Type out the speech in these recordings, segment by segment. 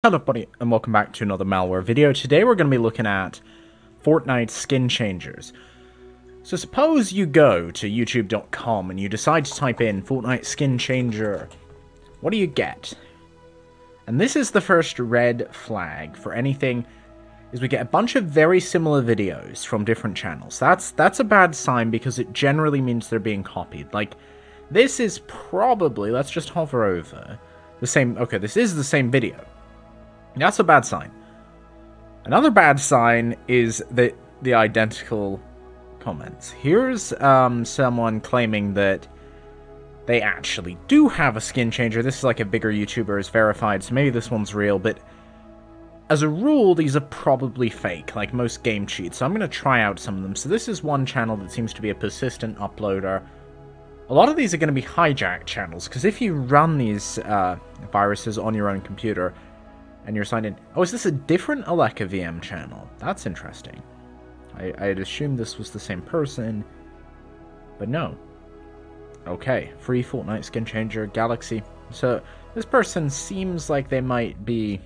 Hello everybody, and welcome back to another malware video. Today we're going to be looking at Fortnite skin changers. So suppose you go to youtube.com and you decide to type in Fortnite skin changer. What do you get? And this is the first red flag for anything, is we get a bunch of very similar videos from different channels. That's a bad sign because it generally means they're being copied. Like, this is probably, let's just hover over, the same, okay, this is the same video. That's a bad sign. Another bad sign is that the identical comments. Here's someone claiming that they actually do have a skin changer. This is like a bigger YouTuber is verified, so maybe this one's real, but as a rule, these are probably fake, like most game cheats. So I'm going to try out some of them. So this is one channel that seems to be a persistent uploader. A lot of these are going to be hijack channels, because if you run these viruses on your own computer, and you're signed in... Oh, is this a different Aleka VM channel? That's interesting. I had assumed this was the same person, but no. Okay, free Fortnite skin changer, Galaxy. So, this person seems like they might be...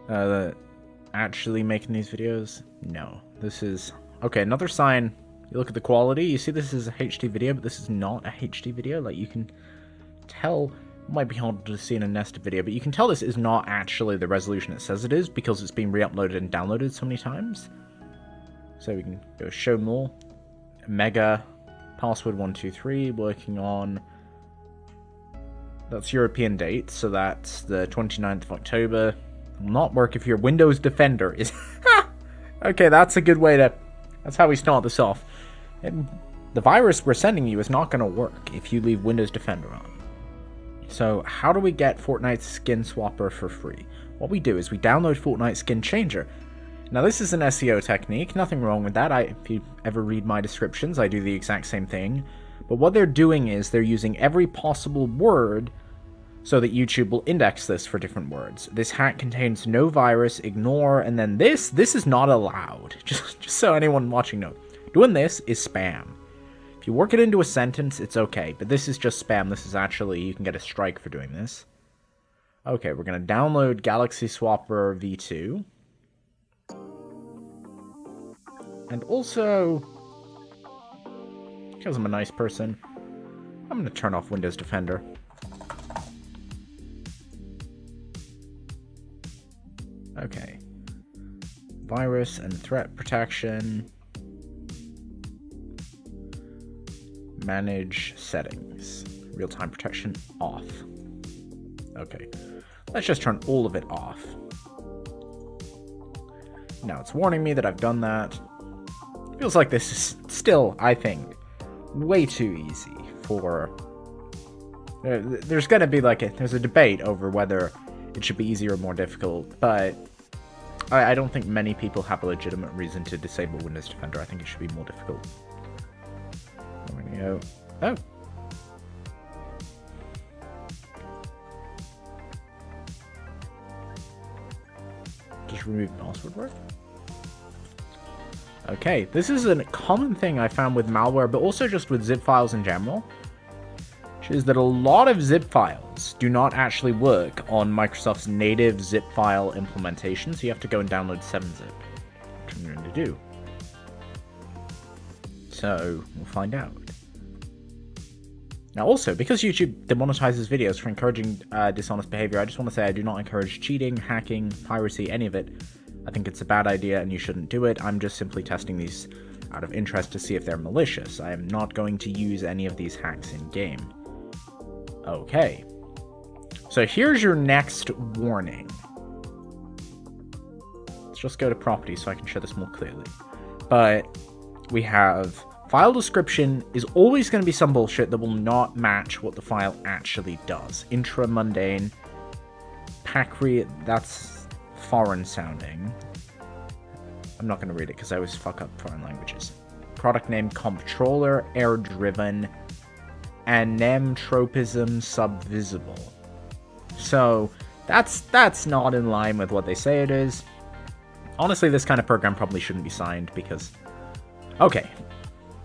actually making these videos? No. This is... Okay, another sign. You look at the quality, you see this is a HD video, but this is not a HD video. Like, you can tell... Might be hard to see in a nested video, but you can tell this is not actually the resolution it says it is because it's been re-uploaded and downloaded so many times. So we can go show more. Mega, password 123, working on... That's European date, so that's the 29th of October. Will not work if your Windows Defender is... Okay, that's a good way to... That's how we start this off. And the virus we're sending you is not going to work if you leave Windows Defender on. So, how do we get Fortnite Skin Swapper for free? What we do is we download Fortnite Skin Changer. Now, this is an SEO technique, nothing wrong with that. If you ever read my descriptions, I do the exact same thing. But what they're doing is they're using every possible word so that YouTube will index this for different words. This hack contains no virus, ignore, and then this is not allowed. Just so anyone watching knows. Doing this is spam. If you work it into a sentence, it's okay, but this is just spam. This is actually, you can get a strike for doing this. Okay, we're going to download Galaxy Swapper V2. And also, because I'm a nice person, I'm going to turn off Windows Defender. Okay. Virus and threat protection. Manage settings. Real-time protection off. Okay. Let's just turn all of it off. Now it's warning me that I've done that. Feels like this is still, I think, way too easy for... There's gonna be like there's a debate over whether it should be easier or more difficult, but I don't think many people have a legitimate reason to disable Windows Defender. I think it should be more difficult. There we go. Oh. Just remove password work. Okay, this is a common thing I found with malware, but also just with zip files in general. Which is that a lot of zip files do not actually work on Microsoft's native zip file implementation, so you have to go and download 7-zip, which I'm going to do. So, we'll find out. Now also, because YouTube demonetizes videos for encouraging dishonest behavior, I just want to say I do not encourage cheating, hacking, piracy, any of it. I think it's a bad idea and you shouldn't do it. I'm just simply testing these out of interest to see if they're malicious. I am not going to use any of these hacks in-game. Okay. So here's your next warning. Let's just go to properties so I can show this more clearly. But we have file description is always going to be some bullshit that will not match what the file actually does. Intramundane, Pacri, that's foreign sounding. I'm not going to read it because I always fuck up foreign languages. Product name, comptroller, air driven, anemtropism subvisible. So that's not in line with what they say it is. Honestly, this kind of program probably shouldn't be signed because... Okay.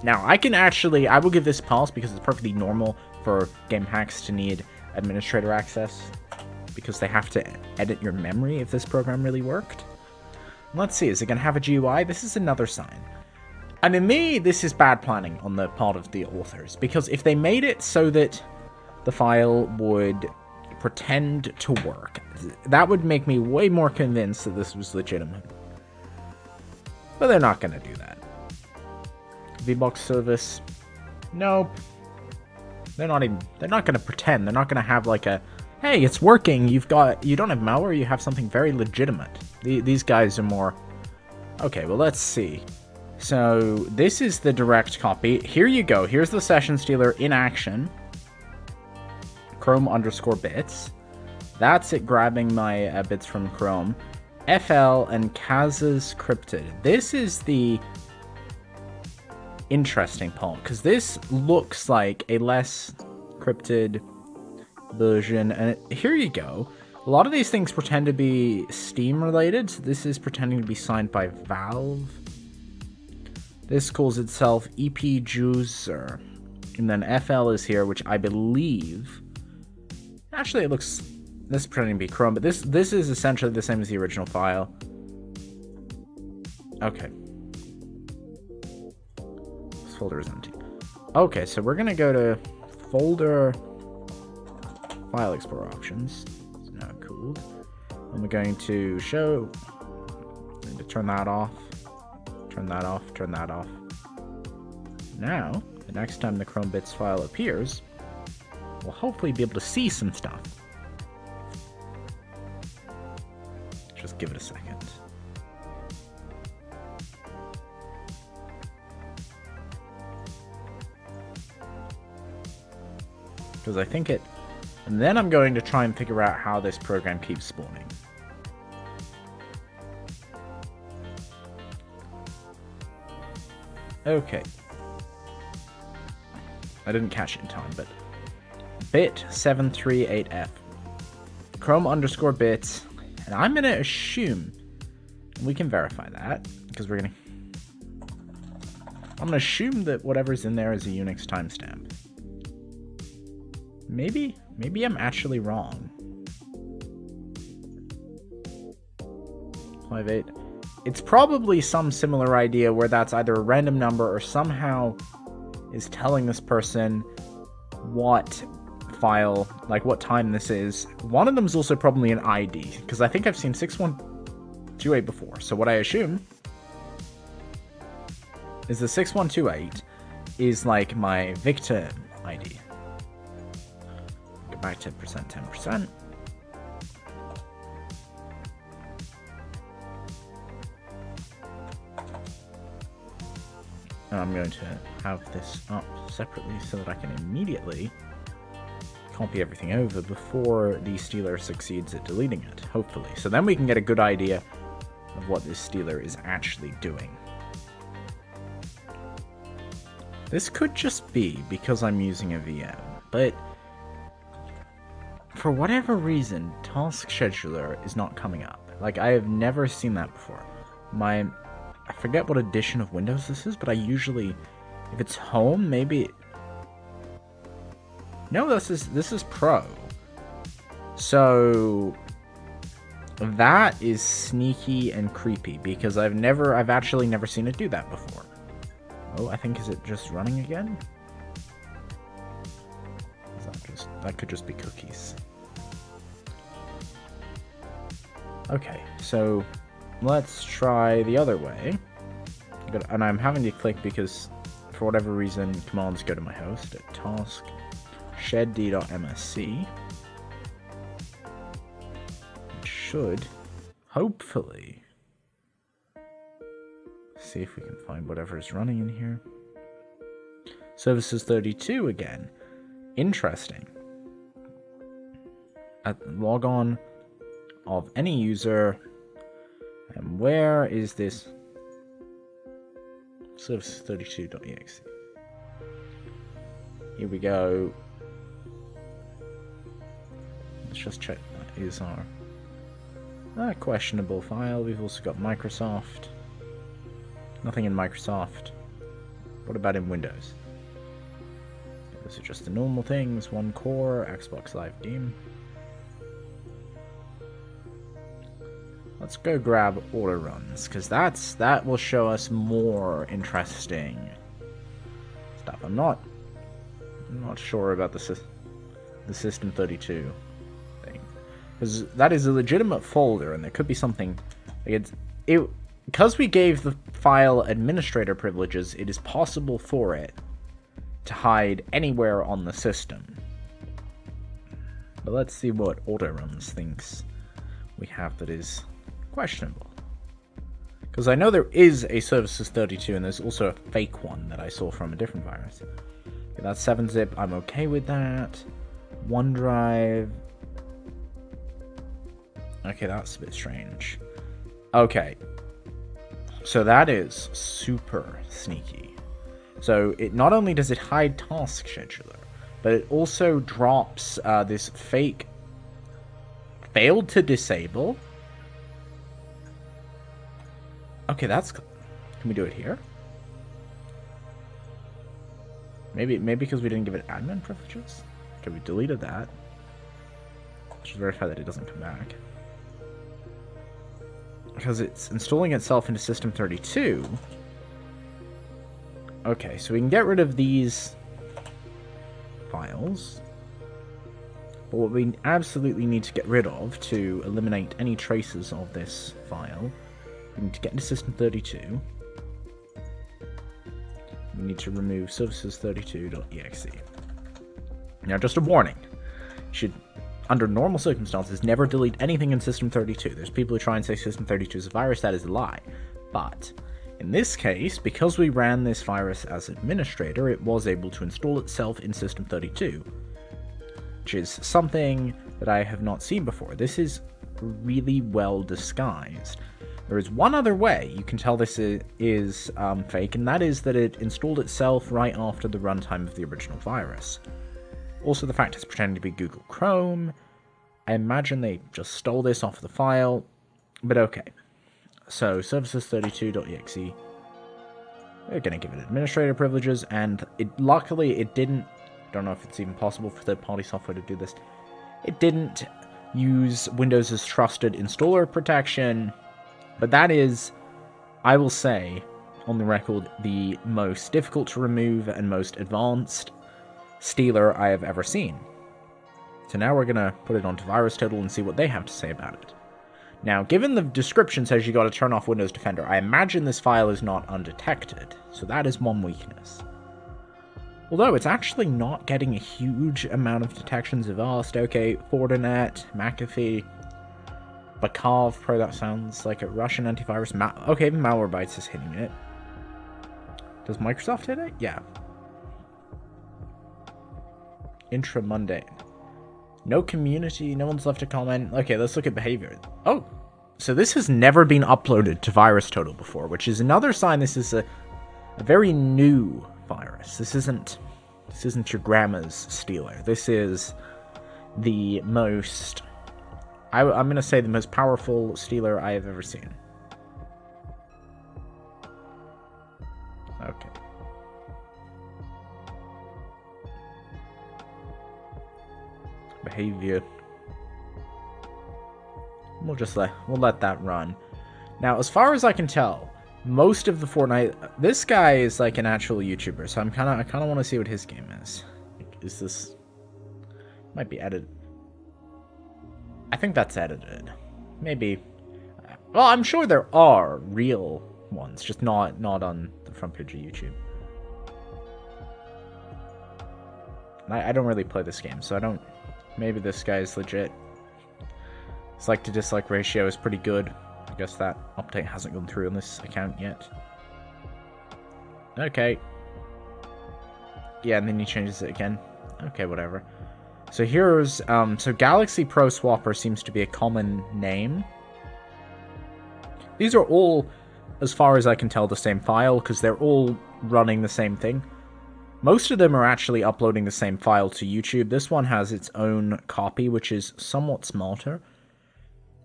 Now, I will give this a pass because it's perfectly normal for game hacks to need administrator access. because they have to edit your memory if this program really worked. Let's see, is it going to have a GUI? This is another sign. And in me, this is bad planning on the part of the authors, because if they made it so that the file would pretend to work, that would make me way more convinced that this was legitimate. But they're not going to do that. VBox service, nope. They're not going to pretend. They're not going to have like a, hey, it's working. You don't have malware. You have something very legitimate. These guys are more, okay, well, let's see. So this is the direct copy. Here you go. Here's the session stealer in action. Chrome _ bits. That's it grabbing my bits from Chrome. FL and Kaz's crypted. This is the interesting part, because this looks like a less crypted version. And here you go. A lot of these things pretend to be Steam related. So this is pretending to be signed by Valve. This calls itself EPJuicer. And then FL is here, which I believe... Actually, it looks... This is pretending to be Chrome, but this is essentially the same as the original file. Okay. This folder is empty. Okay, so we're going to go to Folder... File Explorer Options. It's now cooled. And we're going to show... I'm going to turn that off. Turn that off. Turn that off. Now, the next time the Chrome bits file appears, we'll hopefully be able to see some stuff. Just give it a second. Because I think it... And then I'm going to try and figure out how this program keeps spawning. Okay. I didn't catch it in time, but... Bit738F. Chrome _ bits. And I'm going to assume... We can verify that, because we're going to... I'm going to assume that whatever's in there is a Unix timestamp. Maybe I'm actually wrong. 58. It's probably some similar idea where that's either a random number or somehow is telling this person what file, like what time this is. One of them is also probably an ID, because I think I've seen 6128 before. So what I assume is the 6128 is like my victim ID. Go back 10%, 10%. And I'm going to have this up separately so that I can immediately copy everything over before the stealer succeeds at deleting it, hopefully. So then we can get a good idea of what this stealer is actually doing. This could just be because I'm using a VM, but for whatever reason, Task Scheduler is not coming up. Like, I have never seen that before. I forget what edition of Windows this is, but I usually, if it's home, maybe... No, this is Pro. So that is sneaky and creepy, because I've actually never seen it do that before. Oh, I think, is it just running again? That could just be cookies. Okay, so let's try the other way. And I'm having to click because, for whatever reason, commands go to my host at task shed.msc. It should, hopefully, see if we can find whatever is running in here. Services 32 again. Interesting. At log on of any user. And where is this? Services32.exe. Here we go. Let's just check that is our questionable file. We've also got Microsoft. Nothing in Microsoft. What about in Windows? Those are just the normal things. One core, Xbox Live game. Let's go grab auto runs, because that will show us more interesting stuff. I'm not sure about the System32 thing, because that is a legitimate folder, and there could be something. Like because we gave the file administrator privileges, it is possible for it to hide anywhere on the system. But let's see what auto runs thinks we have that is questionable. Because I know there is a Services32 and there's also a fake one that I saw from a different virus. Okay, that's 7-zip, I'm okay with that. OneDrive. Okay, that's a bit strange. Okay. So that is super sneaky. So it not only does it hide task scheduler, but it also drops this fake failed to disable. Okay, that's... Can we do it here? Maybe because we didn't give it admin privileges? Okay, we deleted that. Just verify that it doesn't come back. Because it's installing itself into System32. Okay, so we can get rid of these files. But what we absolutely need to get rid of to eliminate any traces of this file, we need to get into System32. We need to remove services32.exe. Now, just a warning. You should, under normal circumstances, never delete anything in System32. There's people who try and say System32 is a virus. That is a lie. But in this case, because we ran this virus as administrator, it was able to install itself in System32, which is something that I have not seen before. This is really well disguised. There is one other way you can tell this is fake, and that is that it installed itself right after the runtime of the original virus. Also, the fact it's pretending to be Google Chrome. I imagine they just stole this off the file, but okay. So, services32.exe. We're going to give it administrator privileges, and luckily it didn't... I don't know if it's even possible for third-party software to do this. It didn't use Windows' trusted installer protection, but that is, I will say, on the record, the most difficult to remove and most advanced stealer I have ever seen. So now we're going to put it onto VirusTotal and see what they have to say about it. Now, given the description says you got to turn off Windows Defender, I imagine this file is not undetected, so that is one weakness. Although it's actually not getting a huge amount of detections of Avast. Okay, Fortnite, McAfee, Bakov Pro, that sounds like a Russian antivirus. Okay, Malwarebytes is hitting it. Does Microsoft hit it? Yeah. Intramundane. No community, no one's left a comment. Okay, let's look at behavior. Oh, so this has never been uploaded to VirusTotal before, which is another sign this is a very new virus. This isn't your grandma's stealer. This is the most... I'm going to say the most powerful stealer I have ever seen. Okay. Behavior. We'll let that run. Now, as far as I can tell, most of the Fortnite... This guy is like an actual YouTuber, so I kind of want to see what his game is. Is this... Might be edited. I think that's edited. Maybe. Well, I'm sure there are real ones, just not on the front page of YouTube. I don't really play this game, so I don't... Maybe this guy is legit. His like to dislike ratio is pretty good. I guess that update hasn't gone through on this account yet. Okay. Yeah, and then he changes it again. Okay, whatever. So here's, so Galaxy Pro Swapper seems to be a common name. These are all, as far as I can tell, the same file, because they're all running the same thing. Most of them are actually uploading the same file to YouTube. This one has its own copy, which is somewhat smarter.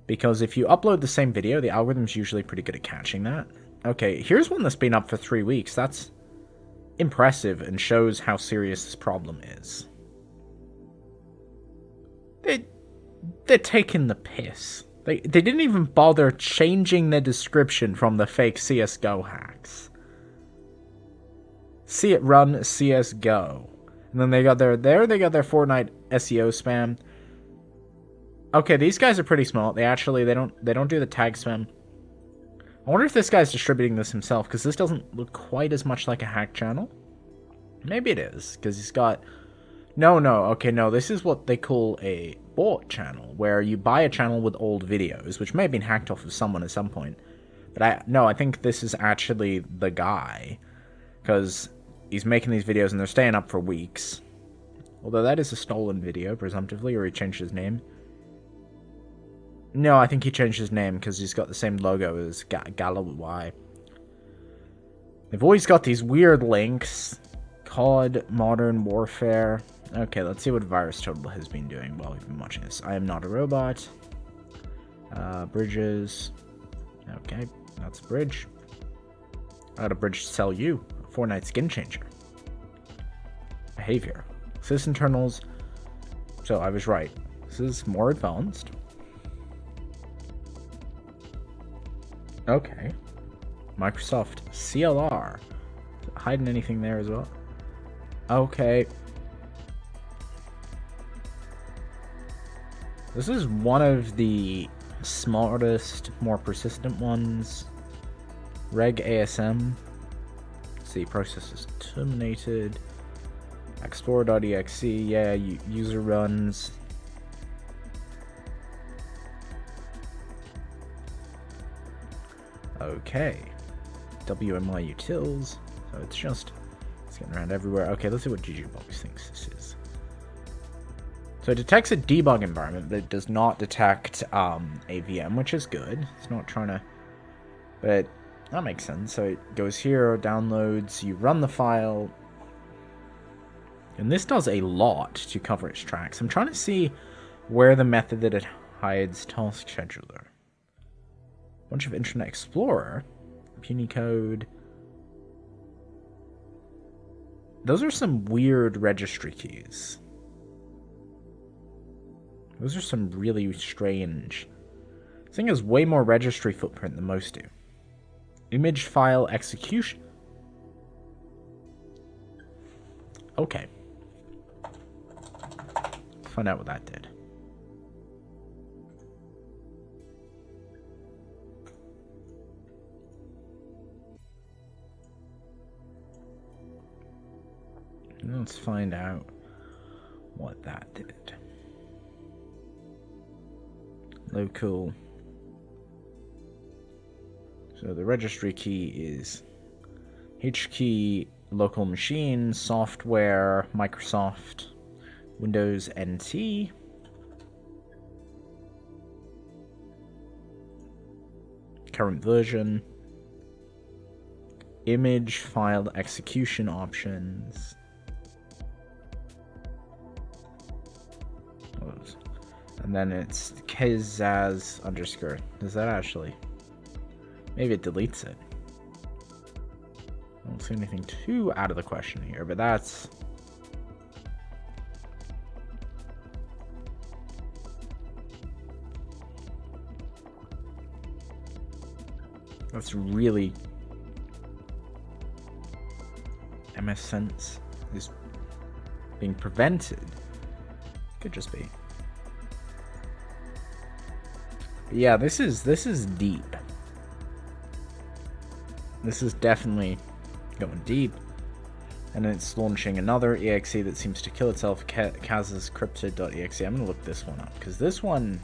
Because if you upload the same video, the algorithm's usually pretty good at catching that. Okay, here's one that's been up for 3 weeks. That's impressive and shows how serious this problem is. They're taking the piss. They didn't even bother changing the description from the fake CSGO hacks. See it run CSGO. And then they got they got their Fortnite SEO spam. Okay, these guys are pretty smart. They don't do the tag spam. I wonder if this guy's distributing this himself, because this doesn't look quite as much like a hack channel. Maybe it is, because he's got... No, okay, no, this is what they call a bought channel, where you buy a channel with old videos, which may have been hacked off of someone at some point. But I think this is actually the guy, because he's making these videos and they're staying up for weeks. Although that is a stolen video, presumptively, or he changed his name. No, I think he changed his name, because he's got the same logo as Galawai. They've always got these weird links. COD, Modern Warfare... Okay, let's see what Virus Total has been doing while we've been watching this. I am not a robot. Bridges. Okay, that's a bridge. I got a bridge to sell you. A Fortnite skin changer. Behavior. Sys internals. So I was right. This is more advanced. Okay. Microsoft CLR. Hiding anything there as well? Okay. This is one of the smartest, more persistent ones. Reg ASM. Let's see, process is terminated. Explorer.exe, yeah, user runs. Okay. WMI utils. So it's getting around everywhere. Okay, let's see what GGBox thinks this is. So it detects a debug environment, but it does not detect a VM, which is good. It's not trying to... But that makes sense. So it goes here, downloads, you run the file. And this does a lot to cover its tracks. I'm trying to see where the method that it hides task scheduler. Bunch of Internet Explorer. Punycode. Those are some weird registry keys. Those are some really strange... This thing has way more registry footprint than most do. Image file execution. Okay. Let's find out what that did. Let's find out what that did. Local. So the registry key is H key, local machine, software, Microsoft, Windows NT. Current version. Image file execution options. And then it's Kazaz underscore. Does that actually... Maybe it deletes it. I don't see anything too out of the question here, but that's... That's really... MS Sense is being prevented. Could just be. But yeah, this is deep. This is definitely going deep. And then it's launching another exe that seems to kill itself, kazascrypted.exe. I'm gonna look this one up, because this one,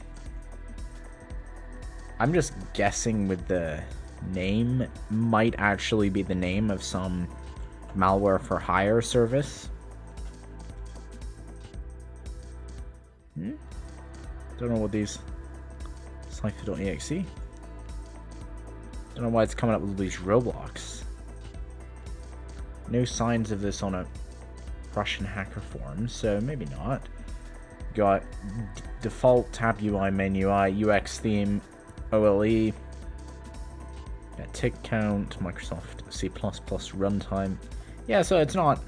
I'm just guessing with the name, might actually be the name of some malware for hire service. Don't know what these... Cypher.exe. Don't know why it's coming up with these Roblox. No signs of this on a Russian hacker forum, so maybe not. Got default tab UI, main UI, UX theme, OLE. Got tick count, Microsoft C++ runtime. Yeah, so it's not...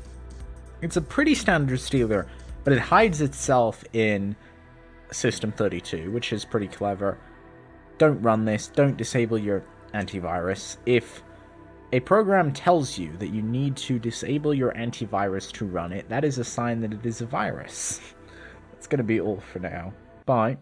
It's a pretty standard stealer, but it hides itself in System32, which is pretty clever. don't run this, don't disable your antivirus. If a program tells you that you need to disable your antivirus to run it, that is a sign that it is a virus. That's going to be all for now. Bye.